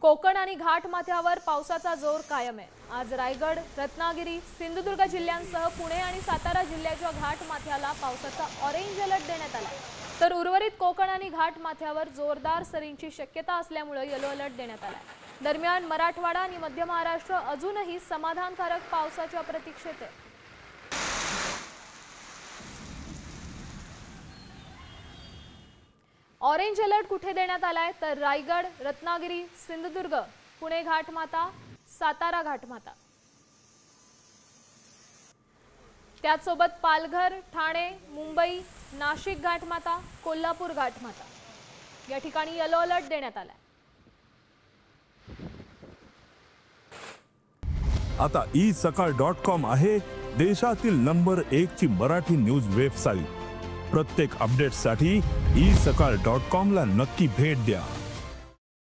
कोकण आणि घाटमाथ्यावर पावसाचा जोर कायम आहे। आज रायगड, रत्नागिरी, सिंधुदुर्ग जिल्ह्यांसह पुणे आणि सातारा जिल्ह्याच्या घाटमाथ्याला पावसाचा ऑरेंज अलर्ट देण्यात आला, तर उर्वरित कोकण आणि घाटमाथ्यावर जोरदार सरींची शक्यता असल्यामुळे येलो अलर्ट देण्यात आला आहे। दरम्यान मराठवाडा आणि मध्य महाराष्ट्र अजूनही समाधानकारक पावसाच्या प्रतीक्षेत आहे। ऑरेंज अलर्ट कुठे देण्यात आलाय तर रायगड, रत्नागिरी, सिंधुदुर्ग, पुणे घाटमाथा, सातारा घाटमाथा, त्याचसोबत पालघर, ठाणे, मुंबई, नाशिक घाटमाथा, कोल्हापूर घाटमाथा या ठिकाणी येलो अलर्ट देण्यात आलाय। आता isakal.com आहे देशातील नंबर 1 ची मराठी न्यूज वेबसाईट। प्रत्येक अपडेटसाठी isakal.com ला नक्की भेट द्या।